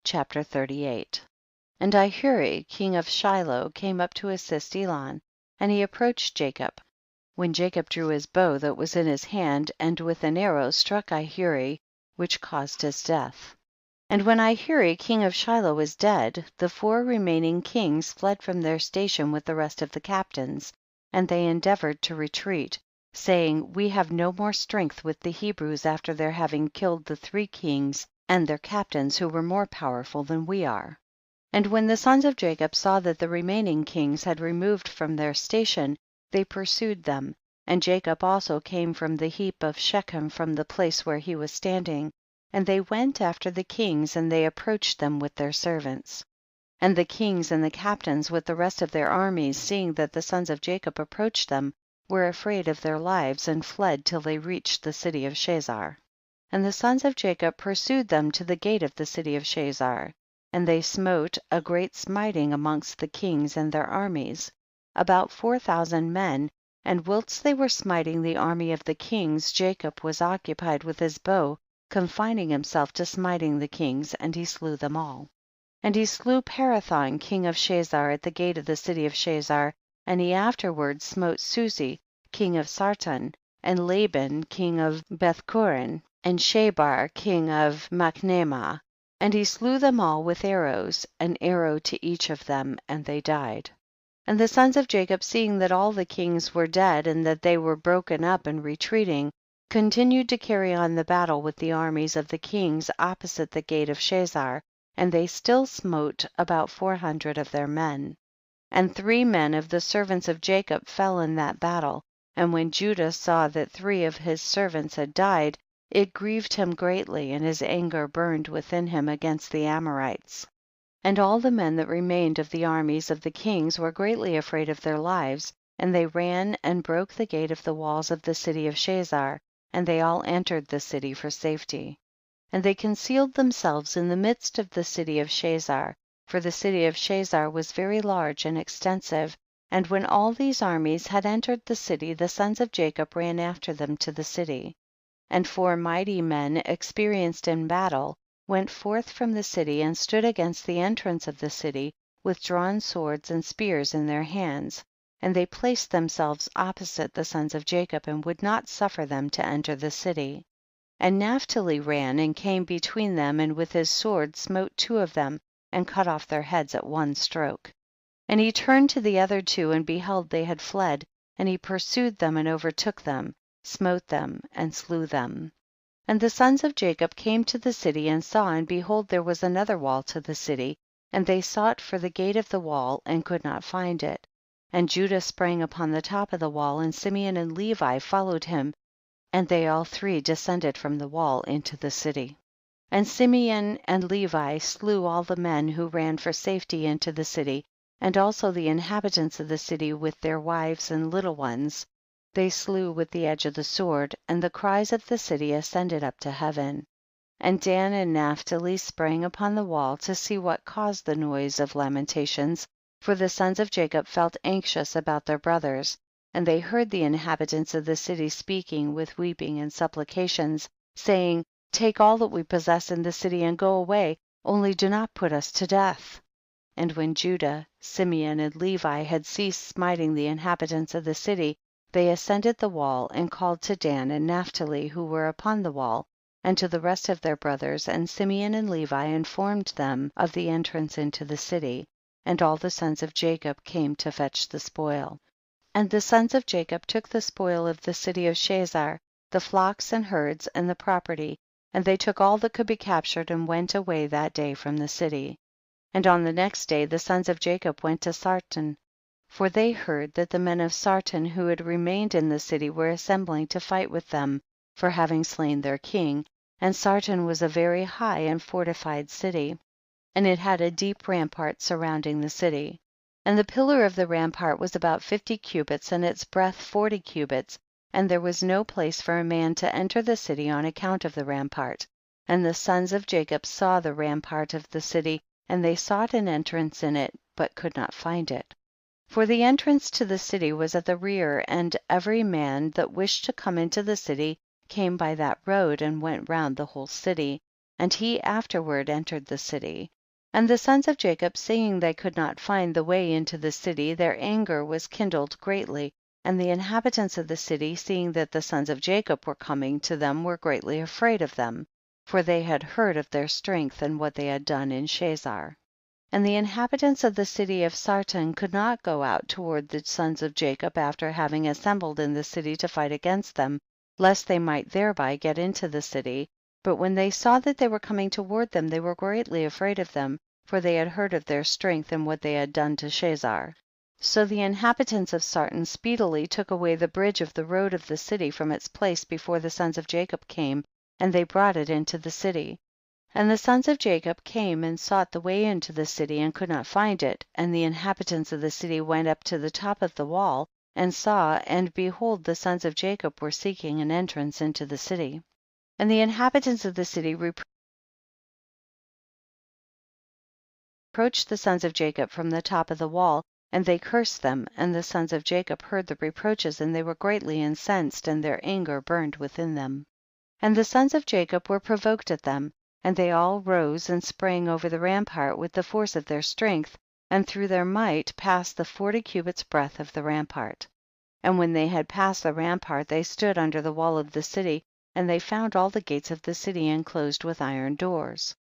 Chapter 38. And Ihuri king of Shiloh came up to assist Elon, and he approached Jacob, when Jacob drew his bow that was in his hand, and with an arrow struck Ihuri, which caused his death. And when Ihuri king of Shiloh was dead, the 4 remaining kings fled from their station with the rest of the captains, and they endeavored to retreat, saying, we have no more strength with the Hebrews after their having killed the 3 kings and their captains who were more powerful than we are. And when the sons of Jacob saw that the remaining kings had removed from their station, they pursued them, and Jacob also came from the heap of Shechem from the place where he was standing, and they went after the kings, and they approached them with their servants. And the kings and the captains with the rest of their armies, seeing that the sons of Jacob approached them, were afraid of their lives, and fled till they reached the city of Chazar. And the sons of Jacob pursued them to the gate of the city of Chazar, and they smote a great smiting amongst the kings and their armies, about 4,000 men, and whilst they were smiting the army of the kings, Jacob was occupied with his bow, confining himself to smiting the kings, and he slew them all. And he slew Parathon king of Chazar at the gate of the city of Chazar, and he afterward smote Susi king of Sarton, and Laban king of Bethchorin, and Shabar king of Machnema, and he slew them all with arrows, an arrow to each of them, and they died. And the sons of Jacob, seeing that all the kings were dead and that they were broken up and retreating, continued to carry on the battle with the armies of the kings opposite the gate of Chazar, and they still smote about 400 of their men. And 3 men of the servants of Jacob fell in that battle, and when Judah saw that 3 of his servants had died, it grieved him greatly, and his anger burned within him against the Amorites. And all the men that remained of the armies of the kings were greatly afraid of their lives, and they ran and broke the gate of the walls of the city of Chazar, and they all entered the city for safety. And they concealed themselves in the midst of the city of Chazar, for the city of Chazar was very large and extensive, and when all these armies had entered the city, the sons of Jacob ran after them to the city. And 4 mighty men, experienced in battle, went forth from the city and stood against the entrance of the city, with drawn swords and spears in their hands, and they placed themselves opposite the sons of Jacob, and would not suffer them to enter the city. And Naphtali ran and came between them, and with his sword smote 2 of them, and cut off their heads at one stroke. And he turned to the other 2, and beheld they had fled, and he pursued them and overtook them, smote them and slew them. And the sons of Jacob came to the city and saw, and behold there was another wall to the city, and they sought for the gate of the wall and could not find it. And Judah sprang upon the top of the wall, and Simeon and Levi followed him, and they all 3 descended from the wall into the city. And Simeon and Levi slew all the men who ran for safety into the city, and also the inhabitants of the city with their wives and little ones, they slew with the edge of the sword, and the cries of the city ascended up to heaven. And Dan and Naphtali sprang upon the wall to see what caused the noise of lamentations, for the sons of Jacob felt anxious about their brothers, and they heard the inhabitants of the city speaking with weeping and supplications, saying, take all that we possess in the city and go away, only do not put us to death. And when Judah, Simeon and Levi had ceased smiting the inhabitants of the city, they ascended the wall and called to Dan and Naphtali who were upon the wall, and to the rest of their brothers, and Simeon and Levi informed them of the entrance into the city, and all the sons of Jacob came to fetch the spoil. And the sons of Jacob took the spoil of the city of Chazar, the flocks and herds and the property, and they took all that could be captured and went away that day from the city. And on the next day the sons of Jacob went to Sarton, for they heard that the men of Sarton who had remained in the city were assembling to fight with them for having slain their king, and Sarton was a very high and fortified city, and it had a deep rampart surrounding the city. And the pillar of the rampart was about 50 cubits, and its breadth 40 cubits, and there was no place for a man to enter the city on account of the rampart. And the sons of Jacob saw the rampart of the city, and they sought an entrance in it, but could not find it. For the entrance to the city was at the rear, and every man that wished to come into the city came by that road and went round the whole city, and he afterward entered the city. And the sons of Jacob, seeing they could not find the way into the city, their anger was kindled greatly, and the inhabitants of the city, seeing that the sons of Jacob were coming to them, were greatly afraid of them, for they had heard of their strength and what they had done in Chazar. And the inhabitants of the city of Sarton could not go out toward the sons of Jacob after having assembled in the city to fight against them, lest they might thereby get into the city, but when they saw that they were coming toward them, they were greatly afraid of them, for they had heard of their strength and what they had done to Chazar. So the inhabitants of Sarton speedily took away the bridge of the road of the city from its place before the sons of Jacob came, and they brought it into the city. And the sons of Jacob came and sought the way into the city and could not find it, and the inhabitants of the city went up to the top of the wall and saw, and behold, the sons of Jacob were seeking an entrance into the city. And the inhabitants of the city reproached the sons of Jacob from the top of the wall, and they cursed them, and the sons of Jacob heard the reproaches, and they were greatly incensed, and their anger burned within them. And the sons of Jacob were provoked at them, and they all rose and sprang over the rampart with the force of their strength, and through their might passed the 40 cubits breadth of the rampart. And when they had passed the rampart, they stood under the wall of the city, and they found all the gates of the city enclosed with iron doors.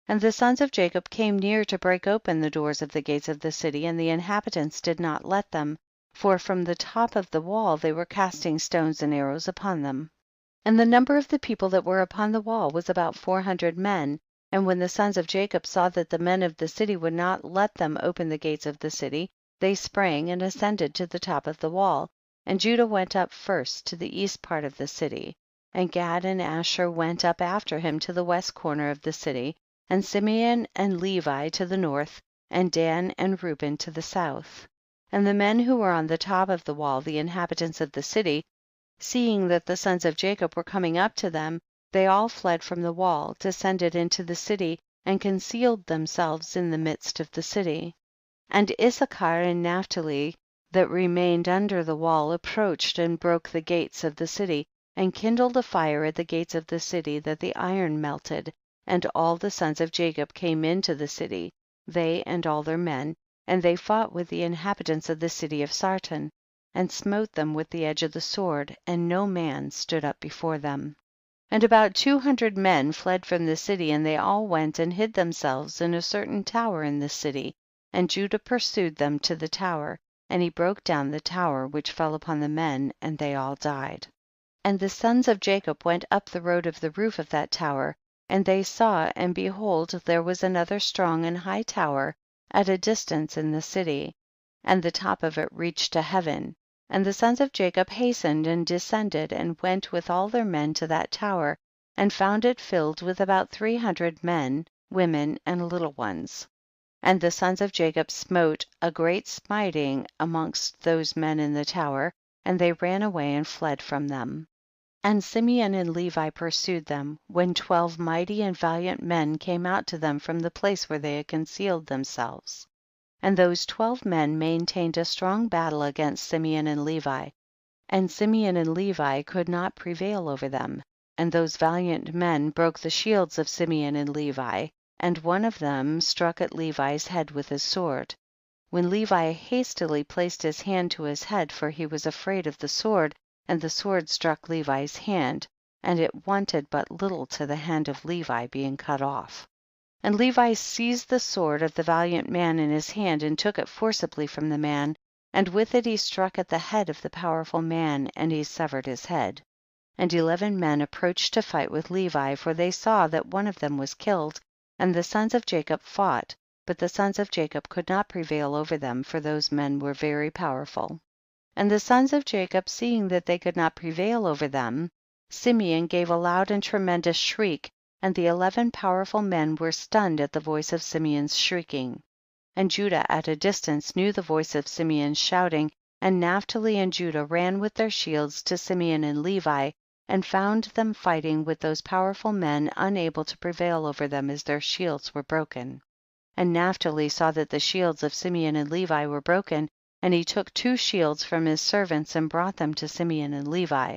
And the sons of Jacob came near to break open the doors of the gates of the city, and the inhabitants did not let them, for from the top of the wall they were casting stones and arrows upon them. And the number of the people that were upon the wall was about 400 men, and when the sons of Jacob saw that the men of the city would not let them open the gates of the city, they sprang and ascended to the top of the wall, and Judah went up first to the east part of the city, and Gad and Asher went up after him to the west corner of the city, and Simeon and Levi to the north, and Dan and Reuben to the south. And the men who were on the top of the wall, the inhabitants of the city, seeing that the sons of Jacob were coming up to them, they all fled from the wall, descended into the city, and concealed themselves in the midst of the city. And Issachar and Naphtali that remained under the wall approached and broke the gates of the city, and kindled a fire at the gates of the city that the iron melted, and all the sons of Jacob came into the city, they and all their men, and they fought with the inhabitants of the city of Sarton, and smote them with the edge of the sword, and no man stood up before them. And about 200 men fled from the city, and they all went and hid themselves in a certain tower in the city, and Judah pursued them to the tower, and he broke down the tower, which fell upon the men, and they all died. And the sons of Jacob went up the road of the roof of that tower, and they saw, and behold, there was another strong and high tower at a distance in the city, and the top of it reached to heaven. And the sons of Jacob hastened and descended, and went with all their men to that tower, and found it filled with about 300 men, women and little ones. And the sons of Jacob smote a great smiting amongst those men in the tower, and they ran away and fled from them. And Simeon and Levi pursued them, when 12 mighty and valiant men came out to them from the place where they had concealed themselves. And those 12 men maintained a strong battle against Simeon and Levi, and Simeon and Levi could not prevail over them. And those valiant men broke the shields of Simeon and Levi, and one of them struck at Levi's head with his sword. When Levi hastily placed his hand to his head, for he was afraid of the sword, and the sword struck Levi's hand, and it wanted but little to the hand of Levi being cut off. And Levi seized the sword of the valiant man in his hand, and took it forcibly from the man, and with it he struck at the head of the powerful man, and he severed his head. And 11 men approached to fight with Levi, for they saw that one of them was killed, and the sons of Jacob fought, but the sons of Jacob could not prevail over them, for those men were very powerful. And the sons of Jacob, seeing that they could not prevail over them, Simeon gave a loud and tremendous shriek, and the 11 powerful men were stunned at the voice of Simeon's shrieking. And Judah at a distance knew the voice of Simeon's shouting, and Naphtali and Judah ran with their shields to Simeon and Levi, and found them fighting with those powerful men, unable to prevail over them as their shields were broken. And Naphtali saw that the shields of Simeon and Levi were broken, and he took 2 shields from his servants and brought them to Simeon and Levi.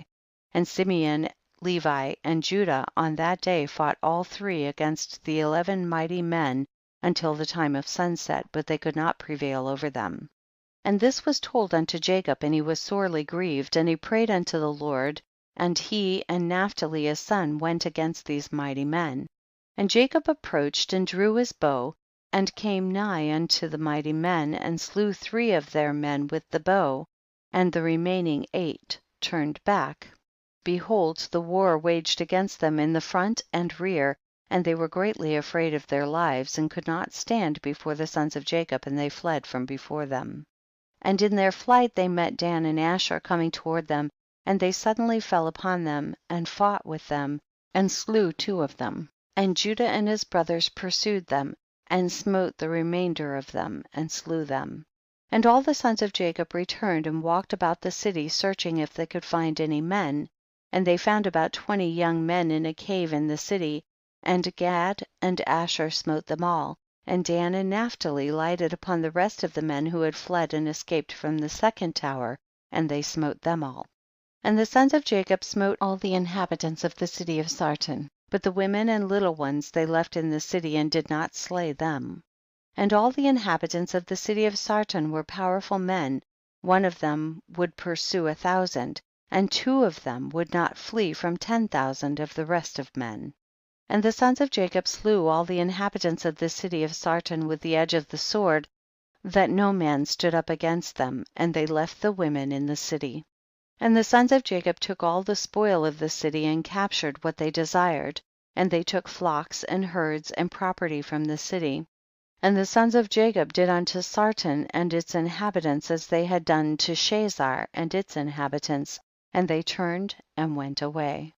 And Simeon, Levi and Judah on that day fought all 3 against the 11 mighty men until the time of sunset, but they could not prevail over them. 10. And this was told unto Jacob, and he was sorely grieved, and he prayed unto the Lord, and he and Naphtali his son went against these mighty men. 11. And Jacob approached and drew his bow, and came nigh unto the mighty men, and slew 3 of their men with the bow, and the remaining 8 turned back. Behold, the war waged against them in the front and rear, and they were greatly afraid of their lives, and could not stand before the sons of Jacob, and they fled from before them. 12. And in their flight they met Dan and Asher coming toward them, and they suddenly fell upon them, and fought with them, and slew 2 of them. And Judah and his brothers pursued them, and smote the remainder of them, and slew them. 13. And all the sons of Jacob returned and walked about the city, searching if they could find any men, and they found about 20 young men in a cave in the city, and Gad and Asher smote them all, and Dan and Naphtali lighted upon the rest of the men who had fled and escaped from the second tower, and they smote them all. 14. And the sons of Jacob smote all the inhabitants of the city of Sarton, but the women and little ones they left in the city, and did not slay them. 15. And all the inhabitants of the city of Sarton were powerful men, one of them would pursue 1,000, and 2 of them would not flee from 10,000 of the rest of men. 16. And the sons of Jacob slew all the inhabitants of the city of Sarton with the edge of the sword, that no man stood up against them, and they left the women in the city. 17. And the sons of Jacob took all the spoil of the city, and captured what they desired, and they took flocks and herds and property from the city. 18. And the sons of Jacob did unto Sarton and its inhabitants as they had done to Chazar and its inhabitants, and they turned and went away.